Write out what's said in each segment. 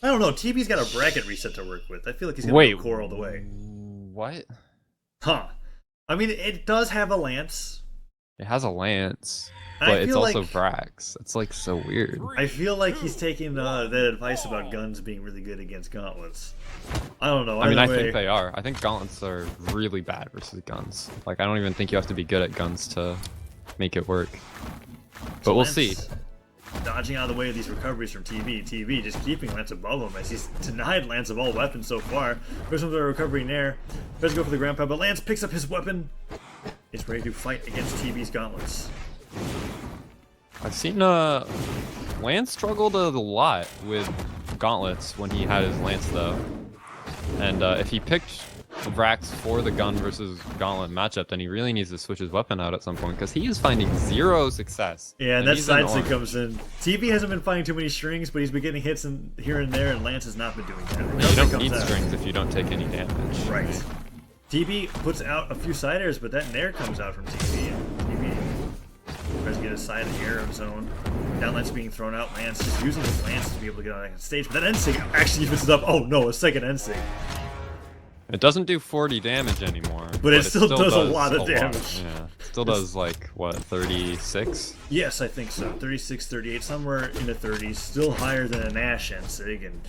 I don't know. TB's got a bracket reset to work with. I feel like he's gonna Wait, go core all the way. what? Huh. I mean, it does have a Lance. It has a Lance, I but it's feel also like Vraxx. It's like so weird. I feel like he's taking that advice about guns being really good against gauntlets. I don't know. I mean, Either I way, think they are. I think gauntlets are really bad versus guns. Like, I don't even think you have to be good at guns to make it work. But we'll see. Dodging out of the way of these recoveries from TV. TV just keeping Lance above him as he's denied Lance of all weapons so far. Goes into the recovery in air. Tries to go for the ground pound, but Lance picks up his weapon. Is ready to fight against TV's gauntlets. I've seen Lanz struggled a lot with gauntlets when he had his Lance though. And if he picked Vraxx for the gun versus gauntlet matchup, then he really needs to switch his weapon out at some point because he is finding zero success. Yeah, and that side stick comes in. TV hasn't been finding too many strings, but he's been getting hits here and there, and Lance has not been doing that. You don't need strings if you don't take any damage. Right. TB puts out a few side airs, but that nair comes out from TB, and TB tries to get a side air of his own. Down Lance being thrown out. Lance just using his Lance to be able to get on the stage, but that N-Sig actually evens it up. Oh no, a second N-Sig. It doesn't do 40 damage anymore. But it still does a lot of damage. Yeah. Still does like, what, 36? Yes, I think so. 36, 38, somewhere in the 30s. Still higher than a Nash N-Sig, and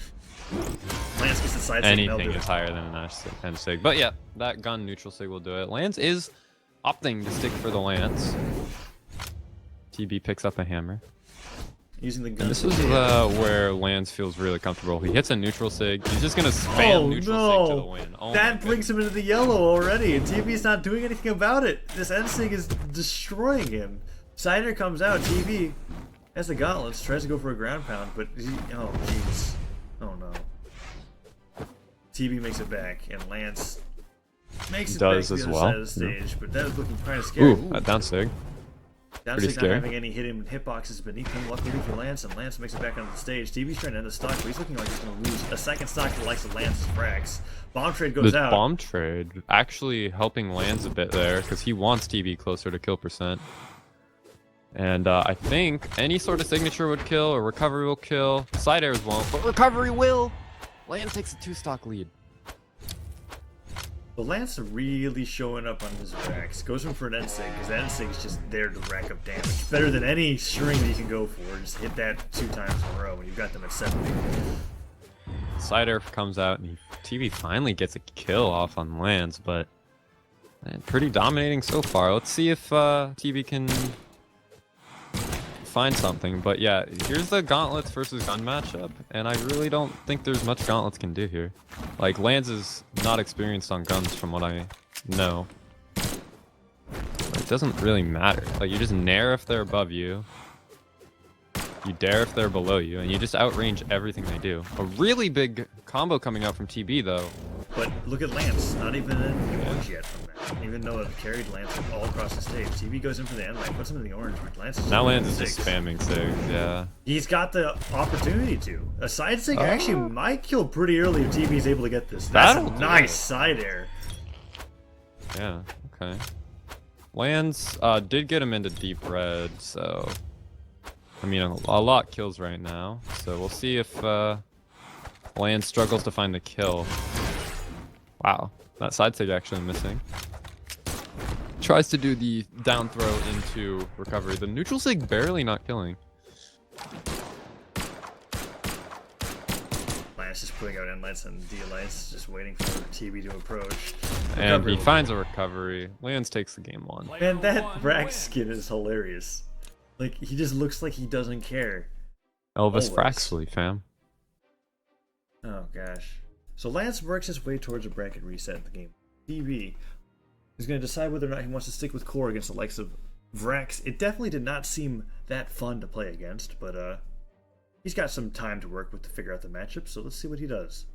Lance gets the side sig Anything melted. is higher than a Nash Sig. But yeah, that gun neutral sig will do it. Lance is opting to stick for the Lance. TB picks up a hammer. Using the gun. And this is where Lanz feels really comfortable. He hits a neutral sig. He's just gonna spam neutral sig to the win. Oh that brings him into the yellow already, and TV's not doing anything about it. This N-Sig is destroying him. Cider comes out. TV has the gauntlets, tries to go for a ground pound, but oh jeez, oh no. TV makes it back, and Lance makes it back to the other side of the stage, but that is looking kind of scary. Ooh, a down sig. Downstick not having any hitboxes beneath him. Luckily for Lance, and Lance makes it back onto the stage. TV's trying to end the stock, but he's looking like he's going to lose a second stock to the likes of Lance's Vraxx. Bomb trade goes out. Bomb trade actually helping Lanz a bit there because he wants TV closer to kill percent. And I think any sort of signature would kill, or recovery will kill. Side airs won't, but recovery will. Lanz takes a 2-stock lead. But Lance really showing up on his Vraxx. Goes in for an N-Sig, because that N-Sig is just there to rack up damage. Better than any string that you can go for. Just hit that 2 times in a row, and you've got them at 70. Side air comes out, and TV finally gets a kill off on Lanz, but pretty dominating so far. Let's see if TV can find something. But yeah, here's the gauntlets versus gun matchup, and I really don't think there's much gauntlets can do here. Like, Lanz is not experienced on guns from what I know. It doesn't really matter. Like, you just nair if they're above you. You dare if they're below you, and you just outrange everything they do. A really big combo coming out from TB though. But look at Lance, not even in the orange yet from that. Even though it carried Lance all across the stage. TB goes in for the end line, puts him in the orange, but Lance is now Lance is just spamming sigs, yeah. He's got the opportunity to. A side sig actually might kill pretty early if TB's able to get this. That's a nice side air. Yeah, okay. Lanz did get him into deep red, so I mean a lot kills right now. So we'll see if Lanz struggles to find the kill. Wow, that side sig actually missing. Tries to do the down throw into recovery. The neutral sig barely not killing. Lance just putting out end lights and D lights, just waiting for TB to approach. And he finds a recovery. Lanz takes the game one. Man, that Vraxx skin is hilarious. Like, he just looks like he doesn't care. Elvis Fraxley, fam. Oh gosh. So Lance works his way towards a bracket reset in the game. TV is going to decide whether or not he wants to stick with core against the likes of Vraxx. It definitely did not seem that fun to play against, but he's got some time to work with to figure out the matchup, so let's see what he does.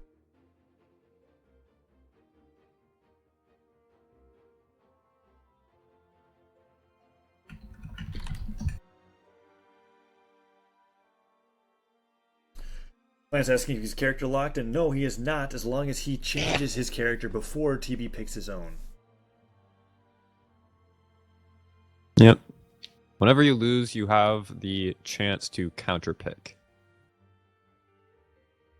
Lance asking if he's character locked, and no, he is not, as long as he changes his character before TB picks his own. Yep. Whenever you lose, you have the chance to counter pick.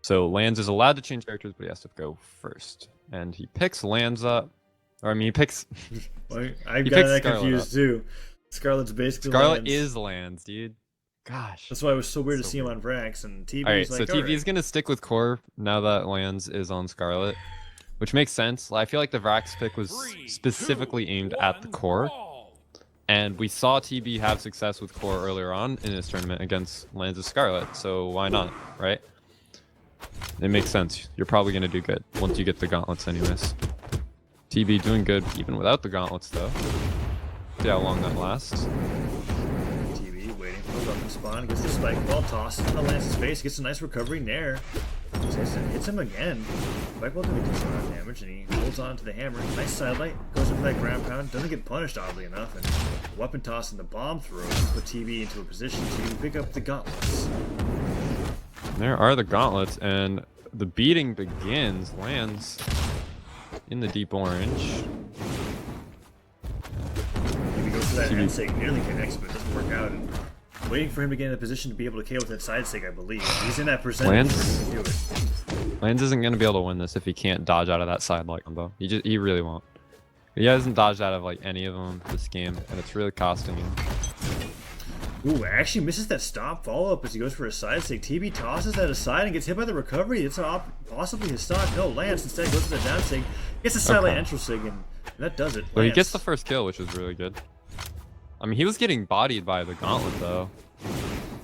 So Lanz is allowed to change characters, but he has to go first. And he picks Lanz up. Or I mean, he picks... Well, I got that confused too. Scarlet's basically Scarlet Lanz. is Lanz, dude. Gosh. That's why it was so weird to see him on Vraxx, and TV's Alright, like, so TV's gonna stick with core now that Lanz is on Scarlet. Which makes sense. I feel like the Vraxx pick was specifically aimed at the core. And we saw TB have success with core earlier on in this tournament against Lanz's Scarlet, so why not, right? It makes sense. You're probably going to do good once you get the gauntlets anyways. TB doing good even without the gauntlets though. See how long that lasts. TB waiting for the weapon spawn, gets the spike ball tossed into Lance's face, gets a nice recovery nair. Hits him again. Spike ball doing a decent amount of damage, and he holds on to the hammer. Nice sidelight, goes in for that ground pound, doesn't get punished oddly enough, and the weapon toss and the bomb throw put TB into a position to pick up the gauntlets. There are the gauntlets, and the beating begins. Lanz in the deep orange. TB goes for that NSIG, nearly connects, but it doesn't work out. And waiting for him to get in a position to be able to KO with that side sig, I believe. He's in that percentage where he can do it. Lanz isn't going to be able to win this if he can't dodge out of that side light combo. He really won't. He hasn't dodged out of like any of them this game, and it's really costing him. Ooh, actually misses that stop follow-up as he goes for a side sig. TB tosses that aside and gets hit by the recovery. It's possibly his stock. No, Lanz instead goes for the down sig. Gets a sidelight entral sig, and that does it. Well, he gets the first kill, which is really good. I mean, he was getting bodied by the gauntlet, though.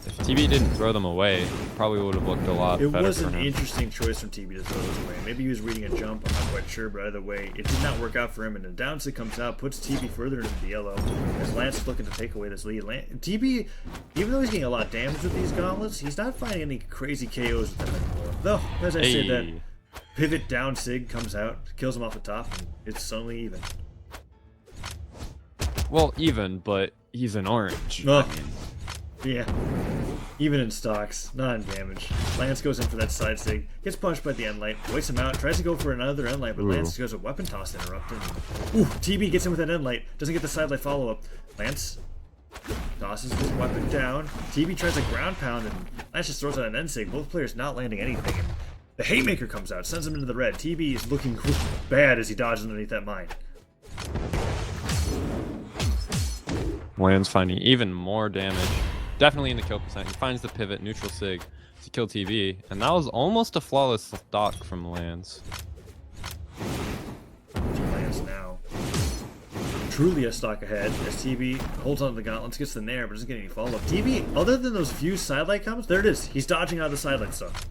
If TB didn't throw them away, probably would have looked a lot better. It was for an him. interesting choice from TB to throw those away. Maybe he was reading a jump, I'm not quite sure, but either way, it did not work out for him, and the down sig comes out, puts TB further into the yellow, as Lanz is looking to take away this lead. TB, even though he's getting a lot of damage with these gauntlets, he's not finding any crazy KOs with them anymore. Though, as I said, that pivot down sig comes out, kills him off the top, and it's suddenly even. Well, even, but he's an orange. Oh. Yeah. Even in stocks, not in damage. Lanz goes in for that side sig, gets punched by the end light, waits him out, tries to go for another end light, but Lanz goes a weapon toss interrupted. Ooh, TB gets in with that end light, doesn't get the side light follow up. Lanz tosses his weapon down. TB tries a ground pound, and Lanz just throws out an end sig. Both players not landing anything. And the haymaker comes out, sends him into the red. TB is looking bad as he dodges underneath that mine. Lanz finding even more damage. Definitely in the kill percent. He finds the pivot, neutral sig to kill TB, and that was almost a flawless stock from Lanz. Lanz now. Truly a stock ahead as TB holds on to the gauntlets, gets the nair, but doesn't get any follow-up. TB, other than those few sidelight combos, there it is. He's dodging out of the sidelight stuff.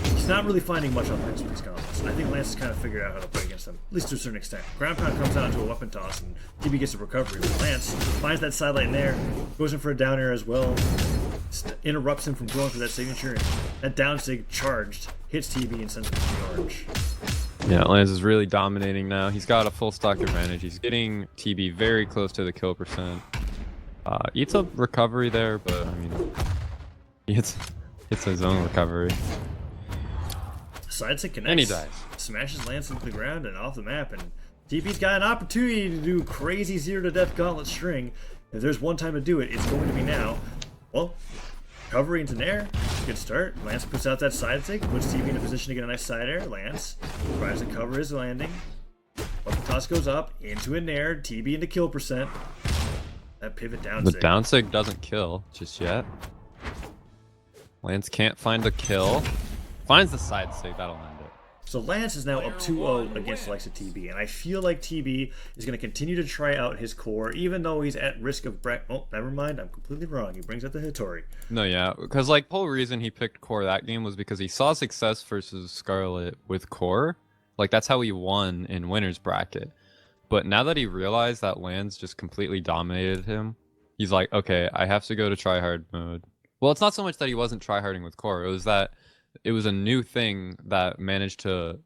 He's not really finding much offense with these gauntlets. I think Lanz has kind of figured out how to play against them, at least to a certain extent. Ground pound comes out into a weapon toss, and TB gets a recovery. But Lanz finds that sidelight in there, goes in for a down air as well, interrupts him from going for that signature, and that down sig charged, hits TB and sends him to the orange. Yeah, Lanz is really dominating now. He's got a full stock advantage. He's getting TB very close to the kill percent. Eats a recovery there, but I mean, it's his own recovery. Side sig connects. And he dies. Smashes Lanz into the ground and off the map, and TB's got an opportunity to do crazy 0 to death gauntlet string. If there's one time to do it, it's going to be now. Well, recovery into nair. Good start. Lanz puts out that side sig, puts TB in a position to get a nice side air. Lanz tries to cover his landing. Weapon toss goes up into a nair. TB into kill percent. That pivot down sig. The down sig doesn't kill just yet. Lanz can't find the kill. Finds the side sig, that'll end it. So Lanz is now up 2-0 against the likes of TB, and I feel like TB is going to continue to try out his core, even though he's at risk of oh, never mind, I'm completely wrong. He brings out the Hattori. No, yeah, because like the whole reason he picked core that game was because he saw success versus Scarlet with core. Like that's how he won in winner's bracket. But now that he realized that Lanz just completely dominated him, he's like, okay, I have to go to tryhard mode. Well, it's not so much that he wasn't tryharding with core, it was that it was a new thing that managed to,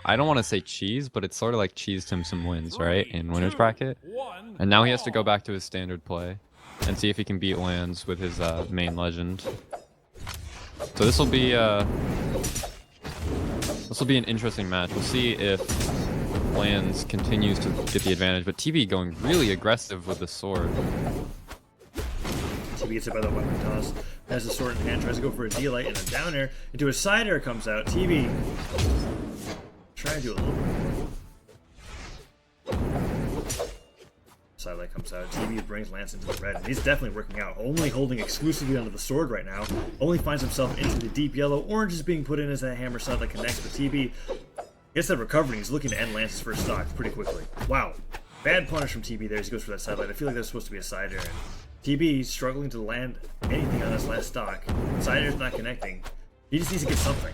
I don't want to say cheese, but it's sort of like cheesed him some wins, right? In winner's bracket. And now he has to go back to his standard play and see if he can beat Lanz with his main legend. So this will be an interesting match. We'll see if Lanz continues to get the advantage, but TB going really aggressive with the sword. TB TB gets hit by the weapon toss. Has the sword in hand, tries to go for a D-Light and a down air into a side air comes out. TB try to do a little bit more. Side light comes out. TB brings Lanz into the red, and he's definitely working out. Only holding exclusively onto the sword right now. Only finds himself into the deep yellow. Orange is being put in as that hammer side that connects, but TB gets that recovery. He's looking to end Lance's first stock pretty quickly. Wow. Bad punish from TB there as he goes for that side light. I feel like that's supposed to be a side air. And TB struggling to land anything on this last stock. Side air's not connecting. He just needs to get something.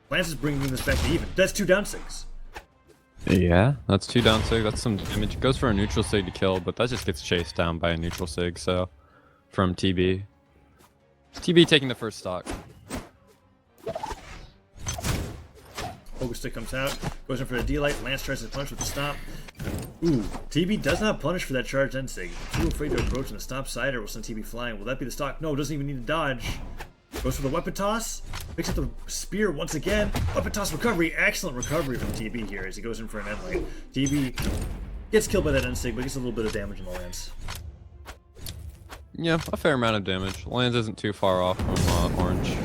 Lanz is bringing this back to even. That's 2 down 6. Yeah, that's 2 down sig. That's some damage. Goes for a neutral sig to kill, but that just gets chased down by a neutral sig. So, from TB. TB taking the first stock. Focus stick comes out, goes in for the D-Light. Lanz tries to punch with the stomp. Ooh, TB does not punish for that charge end sig. Too afraid to approach, and the stomp sider will send TB flying. Will that be the stock? No, doesn't even need to dodge. Goes for the weapon toss, picks up the spear once again. Weapon toss recovery, excellent recovery from TB here as he goes in for an end light. TB gets killed by that end sig, but gets a little bit of damage in the Lanz. Yeah, a fair amount of damage. Lanz isn't too far off from Orange.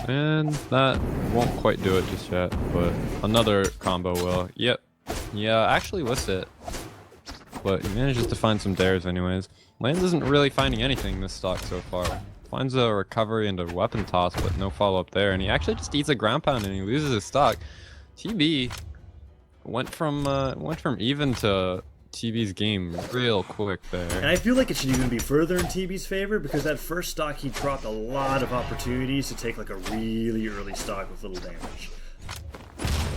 And that won't quite do it just yet, but another combo will. Yep. Yeah, actually whiffs it. But he manages to find some dares anyways. Lanz isn't really finding anything this stock so far. Finds a recovery and a weapon toss, but no follow-up there. And he actually just eats a ground pound and he loses his stock. TB went from even to TB's game real quick there. And I feel like it should even be further in TB's favor because that first stock he dropped a lot of opportunities to take like a really early stock with little damage.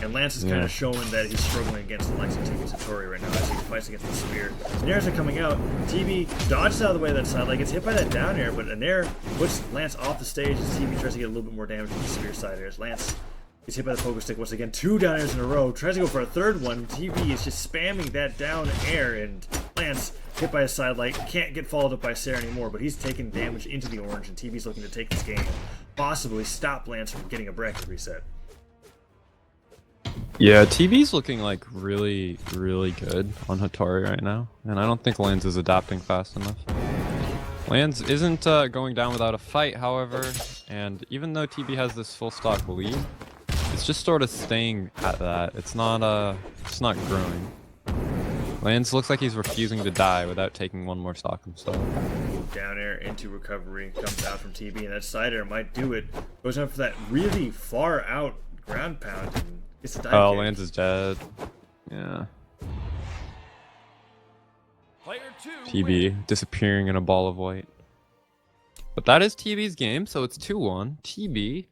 And Lanz is kind of showing that he's struggling against the likes of TB's Hattori right now as he fights against the spear. Nares are coming out. TB dodges out of the way of that side leg, gets hit by that down air, but a Nair puts Lanz off the stage as TB tries to get a little bit more damage with the spear side airs. Lanz gets hit by the pogo stick once again. 2 down airs in a row. Tries to go for a third one. TB is just spamming that down air, and Lanz hit by a side light. Can't get followed up by Sarah anymore, but he's taking damage into the orange, and TB's looking to take this game and possibly stop Lanz from getting a bracket reset. Yeah, TB's looking like really good on Hattori right now, and I don't think Lanz is adapting fast enough. Lanz isn't going down without a fight, however, and even though TB has this full stock lead, it's just sort of staying at that. It's not growing. Lanz looks like he's refusing to die without taking one more stock himself. Down air into recovery comes out from TB, and that side air might do it. Goes up for that really far out ground pound. And it's a dive kick. Lanz is dead. Yeah. TB disappearing in a ball of white. But that is TB's game, so it's 2-1. TB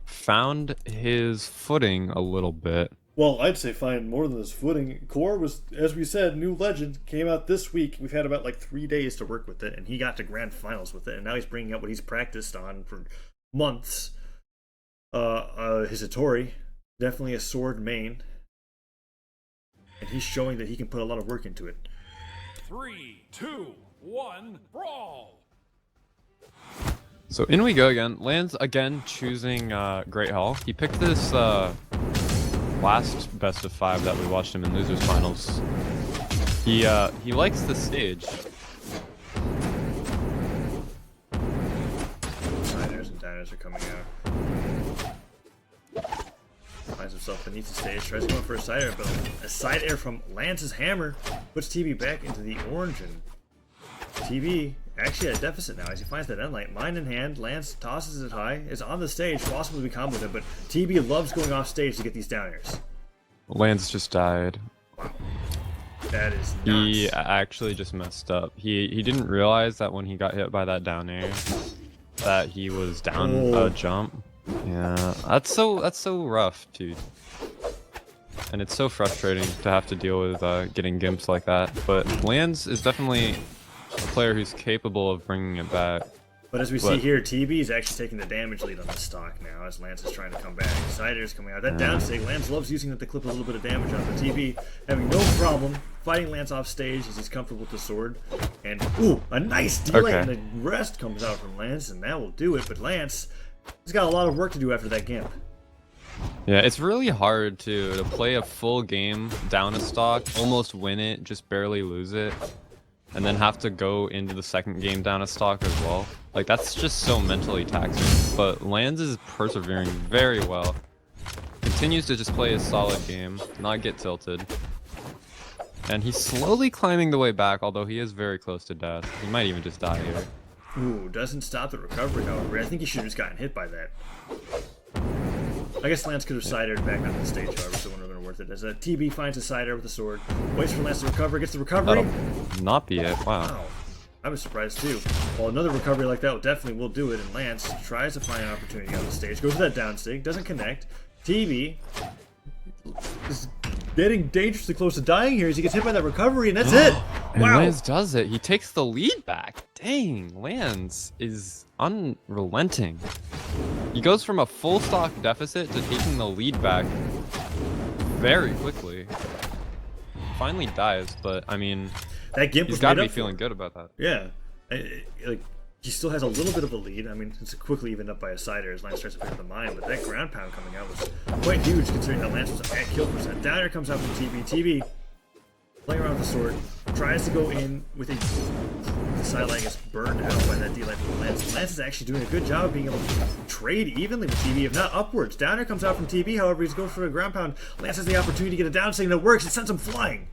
found his footing a little bit. Well, I'd say find more than his footing. Core was, as we said, new legend, came out this week. We've had about like 3 days to work with it, and he got to grand finals with it, and now he's bringing out what he's practiced on for months. His Hattori, definitely a sword main, and he's showing that he can put a lot of work into it. 3, 2, 1, brawl! So in we go again. Lanz again choosing Great Hall. He picked this last best of 5 that we watched him in losers finals. He likes the stage. Siders and downers are coming out. Finds himself beneath the stage, tries to go for a side air, but a side air from Lanz's hammer puts TB back into the orange, and TB actually at a deficit now as he finds that end light. Mine in hand, Lanz tosses it high, is on the stage, possibly to be comboed him, but TB loves going off stage to get these down airs. Lanz just died. Wow. That is nuts. He actually just messed up. He didn't realize that when he got hit by that down air that he was down a jump. Yeah, that's so rough, dude. And it's so frustrating to have to deal with getting gimps like that. But Lanz is definitely a player who's capable of bringing it back. But as we see here, TB is actually taking the damage lead on the stock now as Lanz is trying to come back. Sider's coming out. That down sig, Lanz loves using it to clip a little bit of damage on the TB, having no problem fighting Lanz off stage as he's comfortable with the sword. And, ooh, a nice delay, and the rest comes out from Lanz, and that will do it. But Lanz, he's got a lot of work to do after that gimp. Yeah, it's really hard to play a full game down a stock, almost win it, just barely lose it, and then have to go into the second game down a stock as well. Like, that's just so mentally taxing. But Lanz is persevering very well. Continues to just play a solid game, not get tilted. And he's slowly climbing the way back, although he is very close to death. He might even just die here. Ooh, doesn't stop the recovery, however. I think he should have just gotten hit by that. I guess Lanz could have side-aired back onto the stage, however, so it wouldn't have been worth it. As TB finds a side-air with a sword, waits for Lanz to recover, gets the recovery. That'll not be it. Wow. Wow. I was surprised too. Well, another recovery like that definitely will do it, and Lanz tries to find an opportunity on the stage, goes for that down sig, doesn't connect. TB is getting dangerously close to dying here as he gets hit by that recovery, and that's it! And Wow! Lanz does it. He takes the lead back. Dang, Lanz is unrelenting. He goes from a full stock deficit to taking the lead back very quickly. Finally dies, but I mean, That gimp he's was got to made be up for feeling it. good about that. Yeah. Like, he still has a little bit of a lead. I mean, it's quickly evened up by a side air as Lanz starts to pick up the mine, but that ground pound coming out was quite huge considering that Lanz was a bad kill percent. Down air comes out from TB. TB, playing around with the sword, tries to go in with the sideline, gets burned out by that D-light from Lanz. Lanz is actually doing a good job of being able to trade evenly with TB, if not upwards. Down air comes out from TB, however, he's going for a ground pound. Lanz has the opportunity to get a down sig, and it works. It sends him flying.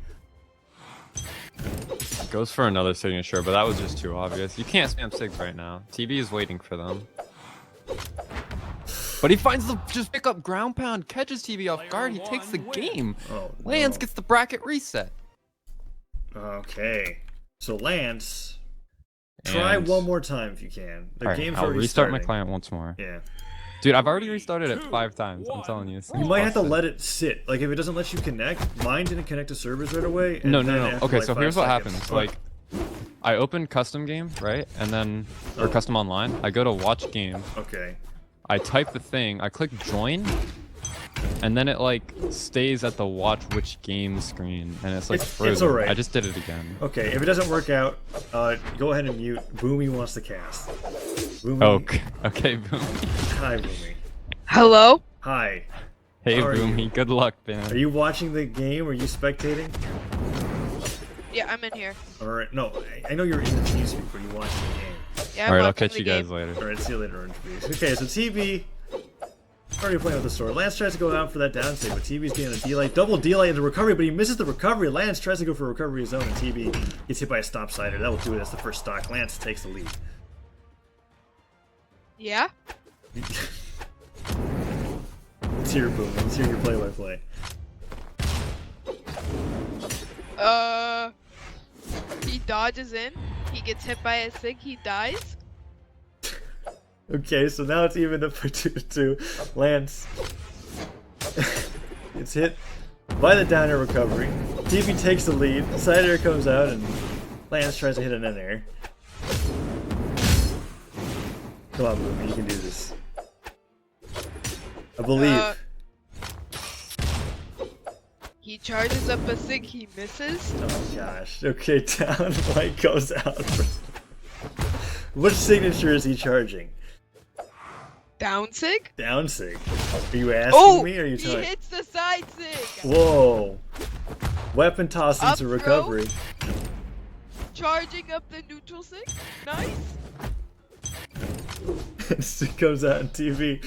Goes for another signature, but that was just too obvious. You can't spam SIGs right now. TB is waiting for them. But he finds the just pick up ground pound, catches TB off guard, he takes the game. Oh, Lanz no. gets the bracket reset. Okay. So Lanz, try one more time if you can. The Alright, game's I'll already restart my starting. client once more. Yeah. Dude, I've already restarted it 5 times. I'm telling you. You might have to let it sit. Like, if it doesn't let you connect, mine didn't connect to servers right away. And No. then after, Okay, like, so 5 here's what seconds- happens. Like, I open custom game, right? And then, or custom online. I go to watch game. Okay. I type the thing. I click join. And then it like stays at the watch which game screen, and it's like It's frozen. alright. I just did it again. Okay, if it doesn't work out, go ahead and mute. Boomy wants to cast. Boomy. Okay, Boomy. Hi, Boomy. Hello? Hi. Hey, How are you? Boomy. Good luck, Are man. you watching the game? Are you spectating? Yeah, I'm in here. Alright, no, I know you're in the team speak, but you watching the game. Yeah, I'm All right, I'll watching catch the you guys game. later. Alright, see you later, Orange Bees. Okay, so TB already playing with the sword. Lanz tries to go down for that down save, but TB's getting a D-light, double D-light into recovery, but he misses the recovery. Lanz tries to go for a recovery zone, and TB gets hit by a stomp sider. That will do it. That's the first stock. Lanz takes the lead. Yeah? Let's hear Boom. Let's hear your play-by-play. He dodges in. He gets hit by a sig. He dies. Okay, so now it's even up for 2-2. Lanz gets hit by the down air recovery. TB takes the lead. Side air comes out, and Lanz tries to hit an in air. Come on, Boom. You can do this. I believe. He charges up a sig. He misses. Oh gosh. Okay, down light goes out. Which signature is he charging? Down sig? Down sig. Are you asking Oh! me or are you He telling? hits the side sig! Whoa. Weapon toss Up into throw. recovery. Charging up the neutral sig. Nice. It comes out on TV.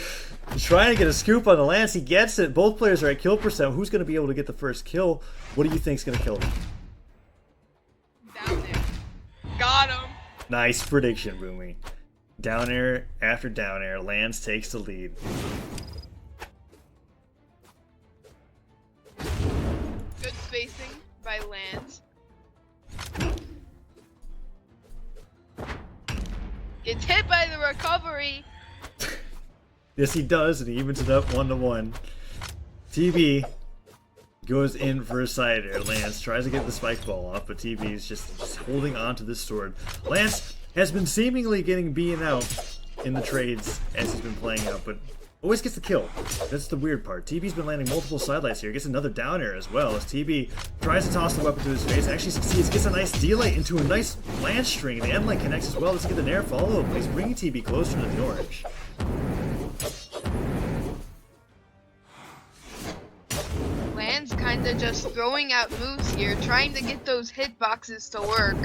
He's trying to get a scoop on the Lance. He gets it. Both players are at kill percent. Who's going to be able to get the first kill? What do you think's going to kill him? Down there. Got him. Nice prediction, Boomy. Down air after down air. Lance takes the lead. Good spacing by Lanz. Gets hit by the recovery. Yes, he does, and he evens it up 1-1. TB goes in for a side air. Lance tries to get the spike ball off, but TB is just holding on to this sword. Lance has been seemingly getting beaten out in the trades as he's been playing out, but always gets the kill. That's the weird part. TB's been landing multiple sidelights here. Gets another down air as well as TB tries to toss the weapon to his face. Actually succeeds. Gets a nice D-light into a nice Lance string. The M-light connects as well. Doesn't get the nair follow, but he's bringing TB closer to the orange. just throwing out moves here, trying to get those hitboxes to work.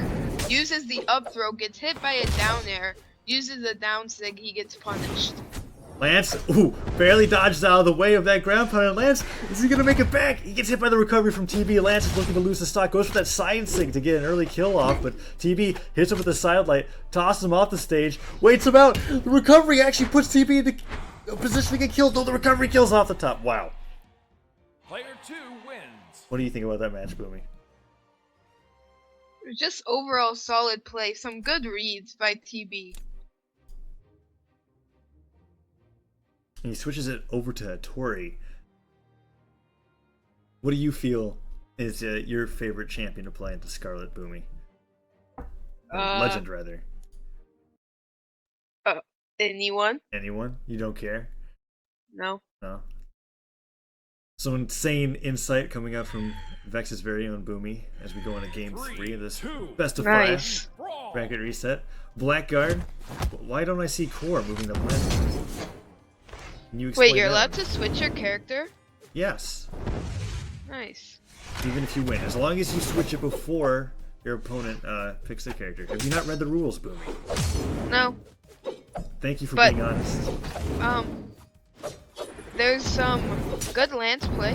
Uses the up throw, gets hit by a down air. Uses the down sig, he gets punished. Lance, ooh, barely dodges out of the way of that ground pound. And Lance, is he gonna make it back? He gets hit by the recovery from TB. Lance is looking to lose the stock, goes for that side sig to get an early kill off, but TB hits him with the sidelight, tosses him off the stage, waits him out. The recovery actually puts TB into a position to get killed. No, the recovery kills off the top. Wow. Player 2 wins. What do you think about that match, Boomy? Just overall solid play, some good reads by TB. And he switches it over to Hattori. What do you feel is your favorite champion to play into Scarlet, Boomy? Legend, rather. Anyone? Anyone? You don't care? No. No? Some insane insight coming out from Vex's very own Boomy as we go into game 3 of this best of 5 bracket reset. Blackguard, why don't I see Core moving to Lanz? Can you explain Wait, you're that? allowed to switch your character? Yes. Nice. Even if you win. As long as you switch it before your opponent picks their character. Have you not read the rules, Boomy? No. Thank you for But- being honest. There's some good Lance play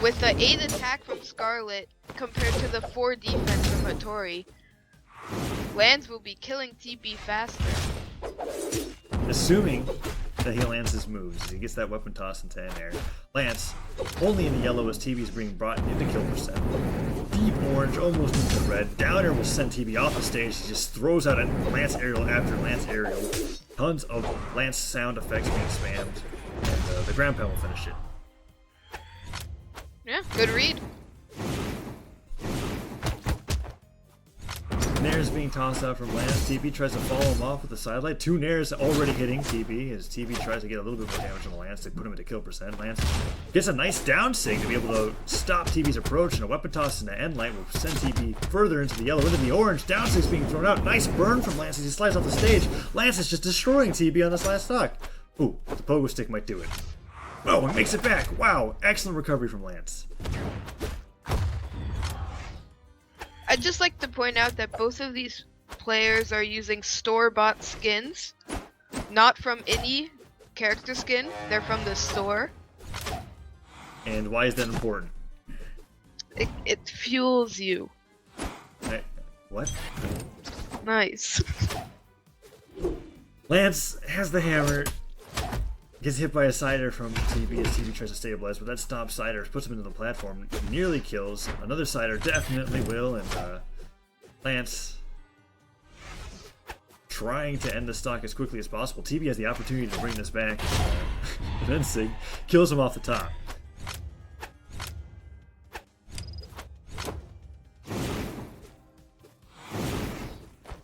with the 8 attack from Scarlet compared to the 4 defense from Hattori. Lance will be killing TB faster. Assuming that he lands his moves, he gets that weapon toss into an air. Lance, only in the yellow as TB is being brought into kill percent. Deep orange, almost into the red. Downer will send TB off the stage. He just throws out a Lance aerial after Lance aerial. Tons of Lance sound effects being spammed. And the ground pound will finish it. Yeah, good read. Nair's being tossed out from Lanz. TB tries to follow him off with the sidelight. 2 Nairs already hitting TB as TB tries to get a little bit more damage on the Lanz to put him into kill percent. Lanz gets a nice down sig to be able to stop TB's approach, and a weapon toss in the end light will send TB further into the yellow, into the orange. Down sig's being thrown out. Nice burn from Lanz as he slides off the stage. Lanz is just destroying TB on this last stock. Ooh, the pogo stick might do it. Oh, it makes it back. Wow, excellent recovery from Lanz. I'd just like to point out that both of these players are using store-bought skins, not from any character skin. They're from the store. And why is that important? It fuels you. What? Nice. Lanz has the hammer. Gets hit by a cider from TB as TB tries to stabilize, but that stops cider, puts him into the platform, nearly kills. Another cider definitely will, and Lance trying to end the stock as quickly as possible. TB has the opportunity to bring this back. Then Sig kills him off the top.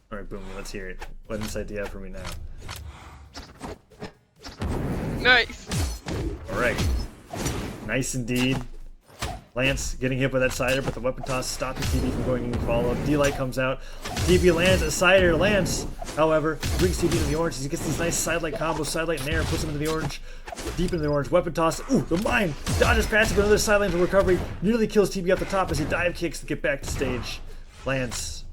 Alright, Boomy, let's hear it. What insight do you have for me now? Nice. Alright. Nice indeed. Lance getting hit by that cider, but the weapon toss stopping TB from going any follow-up. D-Light comes out. TB lands a cider. Lance, however, brings TB into the orange as he gets these nice sidelight combos. Sidelight in air, puts him into the orange. Deep into the orange. Weapon toss. Ooh, the mine! Dodges past it, but another sidelight for recovery. Nearly kills TB off the top as he dive kicks to get back to stage. Lance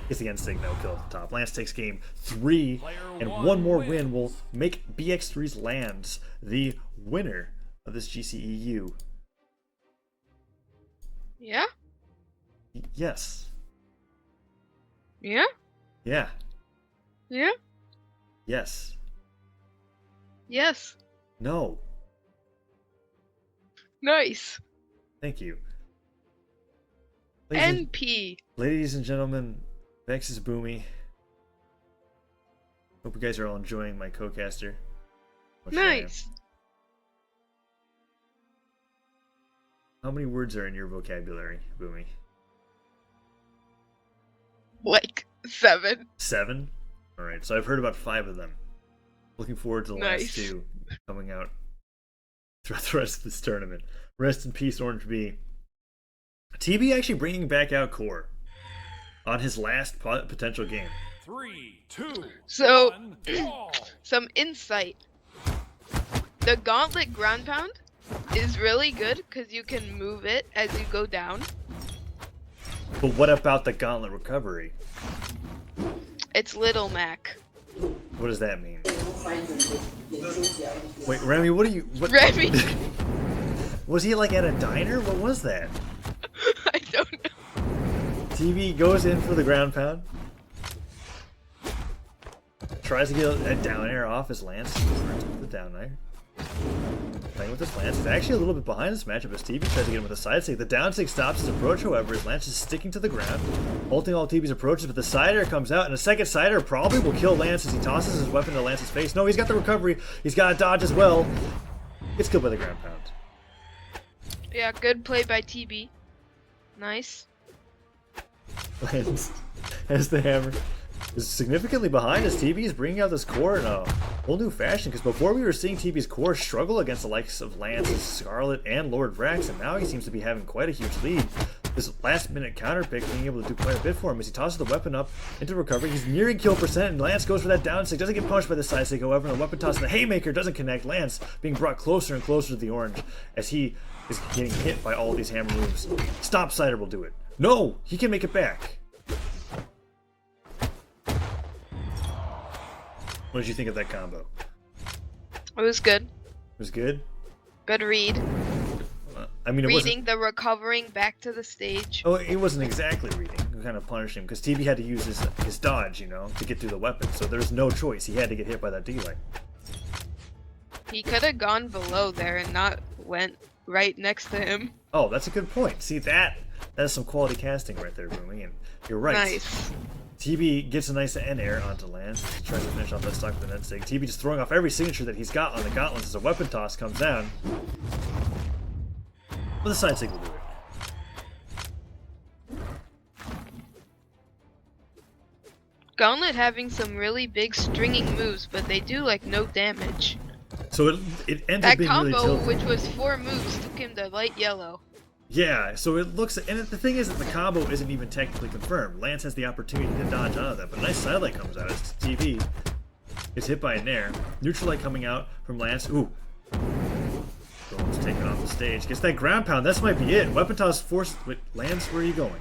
gets the end stick, no kill at the top. Lance takes game 3, and one more win will make BX3's Lanz the winner of this GCEU. Yeah? Yes. Yeah? Yeah. Yeah? Yes. Yes. No. Nice. Thank you. NP. Ladies and gentlemen, Vex is Boomy. Hope you guys are all enjoying my co-caster. Nice. How many words are in your vocabulary, Boomy? Like 7. 7? Alright, so I've heard about 5 of them. Looking forward to the last Nice. 2 coming out throughout the rest of this tournament. Rest in peace, Orange B. TB actually bringing back out Core on his last potential game. 3, 2, So, 1, brawl. some insight. The Gauntlet ground pound is really good because you can move it as you go down. But what about the gauntlet recovery? It's Little Mac. What does that mean? Wait, Remy, what are you... What, Remy! was he like at a diner? What was that? I don't know. TV goes in for the ground pound. Tries to get a down air off his Lance. The down air. Playing with his Lance. He's actually a little bit behind this matchup as TV tries to get him with a side stick. The down stick stops his approach, however. His Lance is sticking to the ground, halting all TV's approaches, but the side air comes out, and a second side air probably will kill Lance as he tosses his weapon to Lance's face. No, he's got the recovery. He's got a dodge as well. Gets killed by the ground pound. Yeah, good play by TB. Nice. Lands has the hammer. Is significantly behind as TB is bringing out this core in a whole new fashion, because before we were seeing TB's core struggle against the likes of Lanz, Scarlet, and Lord Vraxx, and now he seems to be having quite a huge lead. This last minute counter pick being able to do quite a bit for him as he tosses the weapon up into recovery. He's nearing kill percent, and Lanz goes for that down stick. Doesn't get punched by the side stick, however, and the weapon toss and the haymaker doesn't connect. Lanz being brought closer and closer to the orange as he is getting hit by all these hammer moves. Stop Cider will do it. No! He can make it back. What did you think of that combo? It was good. It was good? Good read. I mean, it Reading wasn't... the recovering back to the stage. Oh, it wasn't exactly reading. We kind of punished him because TB had to use his dodge, you know, to get through the weapon. So there's no choice. He had to get hit by that delay. He could have gone below there and not went right next to him. Oh, that's a good point. See, that is some quality casting right there, Boomy, and you're right. Nice. TB gets a nice end air onto Lanz. Tries to finish off that stock with an end stick. TB just throwing off every signature that he's got on the gauntlets as a weapon toss comes down. But the side stick will do it. Gauntlet having some really big stringing moves, but they do like no damage. So it ends up That being combo, really tilted. which was 4 moves, took him to light yellow. Yeah, so it looks, and the thing is that the combo isn't even technically confirmed. Lanz has the opportunity to dodge out of that, but a nice sidelight comes out as TV is hit by a nair. Neutral light coming out from Lanz. Ooh. Golems taken off the stage. Gets that ground pound. This might be it. Weapon toss forced. Wait, Lanz, where are you going?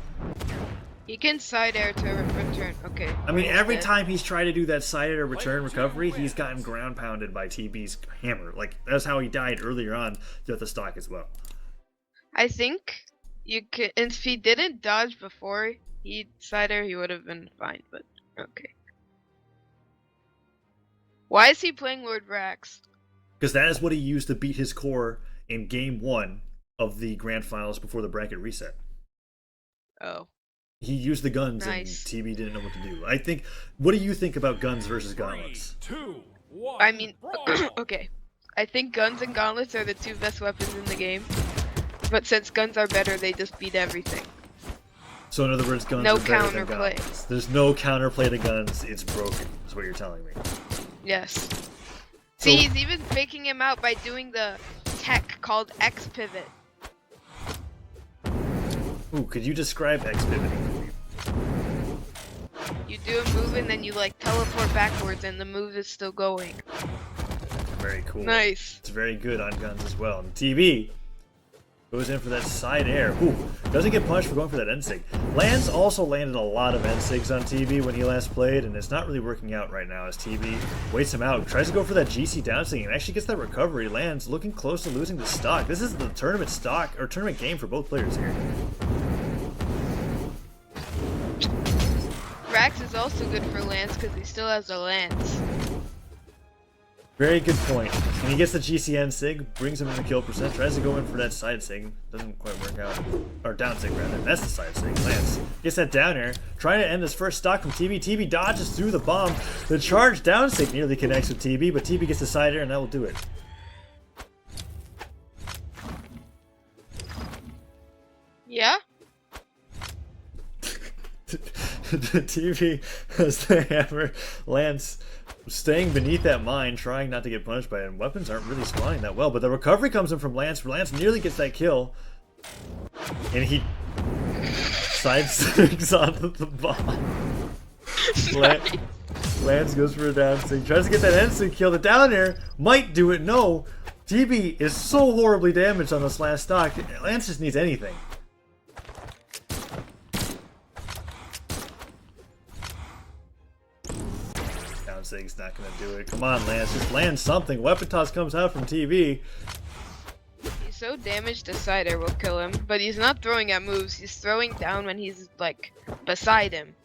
He can side air to return. Okay. I mean, every Okay. time he's tried to do that side air return recovery, he's gotten ground pounded by TB's hammer. Like, that's how he died earlier on throughout the stock as well. I think you could. If he didn't dodge before he side air, he would have been fine. But okay. Why is he playing Lord Vraxx? Because that is what he used to beat his core in Game 1 of the Grand Finals before the bracket reset. Oh. He used the guns Nice. and TB didn't know what to do. I think. What do you think about guns versus 3, gauntlets? 2, 1. I mean, brawl. okay. I think guns and gauntlets are the 2 best weapons in the game. But since guns are better, they just beat everything. So in other words, guns No are better than counterplay. gauntlets. There's no counterplay to guns. It's broken. Is what you're telling me. Yes. See, he's even faking him out by doing the tech called X pivot. Ooh, could you describe X pivoting? You do a move and then you like teleport backwards and the move is still going. Very cool. Nice. It's very good on guns as well. And TB goes in for that side air. Ooh, doesn't get punched for going for that end sig. Lanz also landed a lot of end sigs on TB when he last played, and it's not really working out right now as TB waits him out. Tries to go for that GC down sig and actually gets that recovery. Lanz looking close to losing the stock. This is the tournament stock, or tournament game for both players here. Vraxx is also good for Lanz because he still has a Lance. Very good point. And he gets the GCN sig, brings him in the kill percent, tries to go in for that side sig, doesn't quite work out. Or down sig rather, that's the side sig. Lanz gets that down air, trying to end his first stock from TB. TB dodges through the bomb. The charge down sig nearly connects with TB, but TB gets the side air and that will do it. Yeah? The TV has the hammer. Lance staying beneath that mine, trying not to get punished by it. And weapons aren't really spawning that well, but the recovery comes in from Lance. Lance nearly gets that kill. And he sidesteps onto the bomb. Lance goes for a down stick. Tries to get that end stick kill. The down air might do it. No. TB is so horribly damaged on this last stock. Lanz just needs anything. Down Sig's not gonna do it. Come on, Lanz, just land something. Weapon toss comes out from TB. He's so damaged, the cider will kill him. But he's not throwing at moves. He's throwing down when he's like beside him.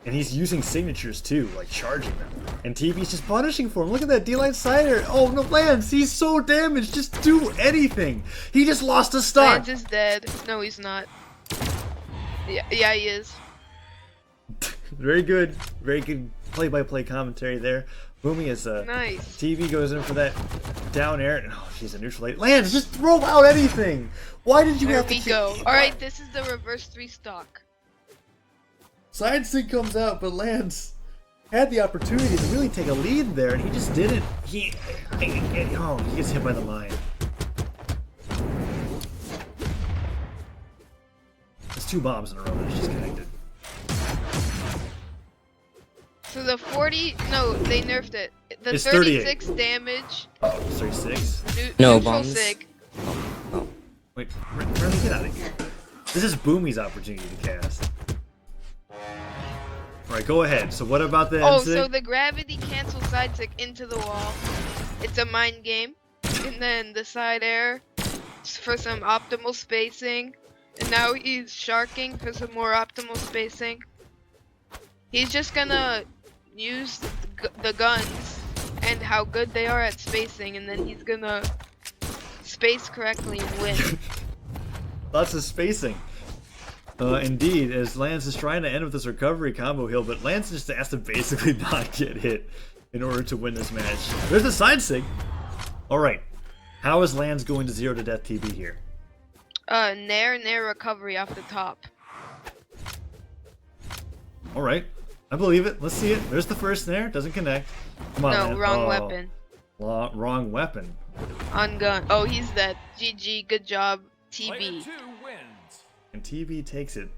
And he's using signatures too, like charging them. And TB's just punishing for him. Look at that D-Line Cider. Oh no, Lanz, he's so damaged. Just do anything. He just lost a stock. Lanz is dead. No, he's not. Yeah, he is. Very good play-by-play commentary there. Boomy is Nice. TV goes in for that down air. Oh, she's a neutral. Lanz, just throw out anything. Why did you There have to? we go. All right, this is the reverse 3 stock. Side sig comes out, but Lanz had the opportunity to really take a lead there, and he just didn't. He gets hit by the mine. There's 2 bombs in a row that just connected. So the 40, no, they nerfed it. The It's 36 damage. Oh, 36. No neutral bombs. sig. Wait, Riley, get out of here. This is Boomy's opportunity to cast. Alright, go ahead. So what about the Oh, N-sig? so the gravity cancels side sig into the wall. It's a mind game. And then the side air for some optimal spacing. And now he's sharking for some more optimal spacing. He's just gonna use the guns and how good they are at spacing, and then he's gonna space correctly and win. Lots of spacing. Indeed, as Lanz is trying to end with this recovery combo heal, but Lanz just has to basically not get hit in order to win this match. There's the side sig. Alright, how is Lanz going to 0 to death TB here? Nair recovery off the top. Alright, I believe it. Let's see it. There's the first snare. Doesn't connect. Come on, No, man. wrong Oh, weapon. Wrong weapon. On gun. Oh, he's dead. GG, good job, Player TB. 2 wins. And TB takes it